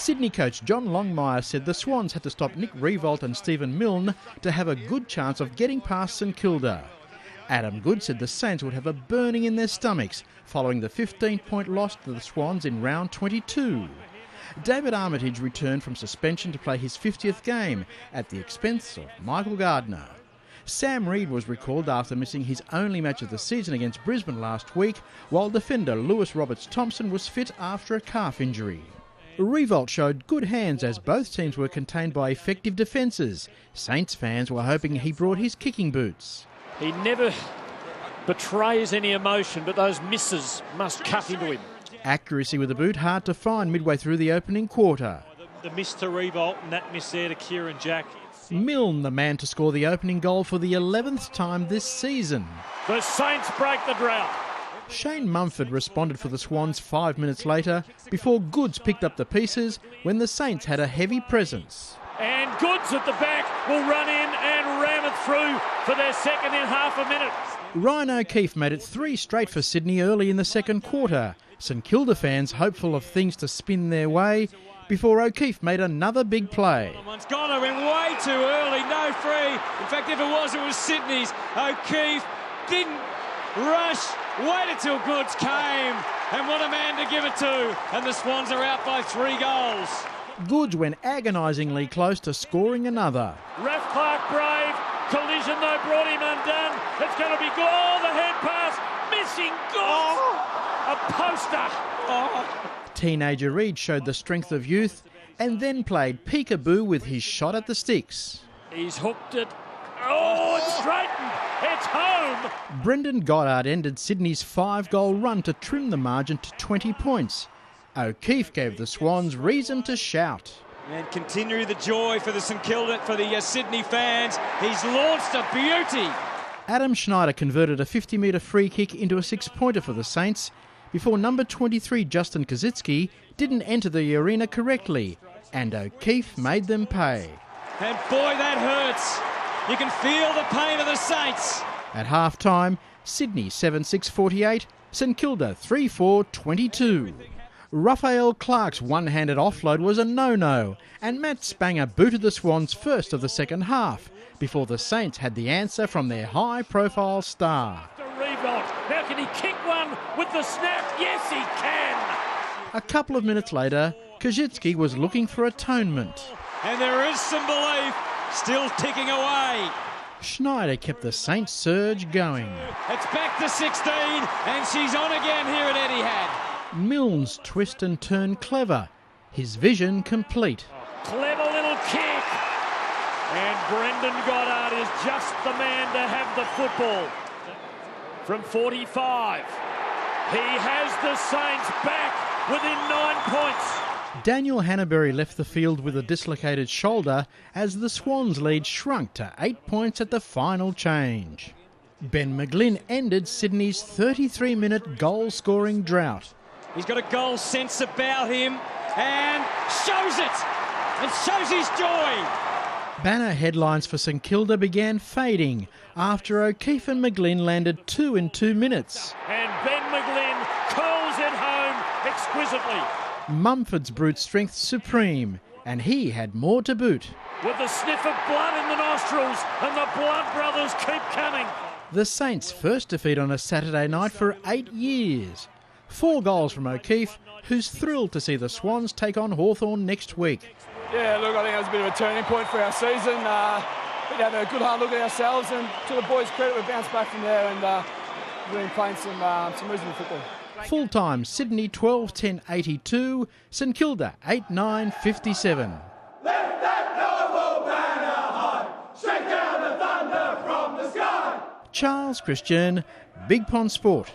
Sydney coach John Longmire said the Swans had to stop Nick Riewoldt and Stephen Milne to have a good chance of getting past St Kilda. Adam Good said the Saints would have a burning in their stomachs following the 15-point loss to the Swans in round 22. David Armitage returned from suspension to play his 50th game at the expense of Michael Gardner. Sam Reid was recalled after missing his only match of the season against Brisbane last week, while defender Lewis Roberts-Thompson was fit after a calf injury. Riewoldt showed good hands as both teams were contained by effective defences. Saints fans were hoping he brought his kicking boots. He never betrays any emotion, but those misses must cut into him. Accuracy with the boot hard to find midway through the opening quarter. The miss to Riewoldt and that miss there to Kieran Jack. Milne, the man to score the opening goal for the 11th time this season. The Saints break the drought. Shane Mumford responded for the Swans 5 minutes later before Goods picked up the pieces when the Saints had a heavy presence. And Goods at the back will run in and ram it through for their second in half a minute. Ryan O'Keefe made it 3 straight for Sydney early in the second quarter. St Kilda fans hopeful of things to spin their way before O'Keefe made another big play. Someone's gone, it went way too early, no free. In fact, if it was Sydney's. O'Keefe didn't rush, waited till Goods came, and what a man to give it to. And the Swans are out by 3 goals. Goods went agonisingly close to scoring another. Ref Clark brave, collision though brought him undone. It's going to be good. Oh, the head pass, missing Goods. A poster. Teenager Reid showed the strength of youth and then played peekaboo with his shot at the sticks. He's hooked it. Oh, it's straightened. It's home. Brendan Goddard ended Sydney's 5-goal run to trim the margin to 20 points. O'Keefe gave the Swans reason to shout. And continue the joy for the St Kilda, for the Sydney fans. He's launched a beauty. Adam Schneider converted a 50-metre free kick into a 6-pointer for the Saints before number 23 Justin Kazitsky didn't enter the arena correctly, and O'Keefe made them pay. And boy, that hurts. You can feel the pain of the Saints. At half-time, Sydney 7-6-48, St Kilda 3-4-22. Raphael Clark's one-handed offload was a no-no, and Matt Spanger booted the Swans first of the second half, before the Saints had the answer from their high-profile star. Now can he kick one with the snap? Yes, he can. A couple of minutes later, Kazitsky was looking for atonement. And there is some belief still ticking away. Schneider kept the Saints surge going. It's back to 16, and she's on again here at Etihad. Milne's twist and turn clever, his vision complete. Clever little kick. And Brendan Goddard is just the man to have the football. From 45, he has the Saints back within 9 points. Daniel Hannaberry left the field with a dislocated shoulder as the Swans' lead shrunk to 8 points at the final change. Ben McGlynn ended Sydney's 33-minute goal-scoring drought. He's got a goal sense about him and shows it, and shows his joy. Banner headlines for St Kilda began fading after O'Keefe and McGlynn landed 2 in 2 minutes. And Ben McGlynn curls it home exquisitely. Mumford's brute strength supreme, and he had more to boot. With the sniff of blood in the nostrils, and the Blood Brothers keep coming. The Saints' first defeat on a Saturday night for 8 years. 4 goals from O'Keefe, who's thrilled to see the Swans take on Hawthorn next week. Yeah, look, I think that was a bit of a turning point for our season. We had a good hard look at ourselves, and to the boys' credit, we bounced back from there and we've been playing some reasonable football. Full-time Sydney 12-10-82, St Kilda 8-9-57. Let that noble banner high, shake down the thunder from the sky. Charles Christian, Big Pond Sport.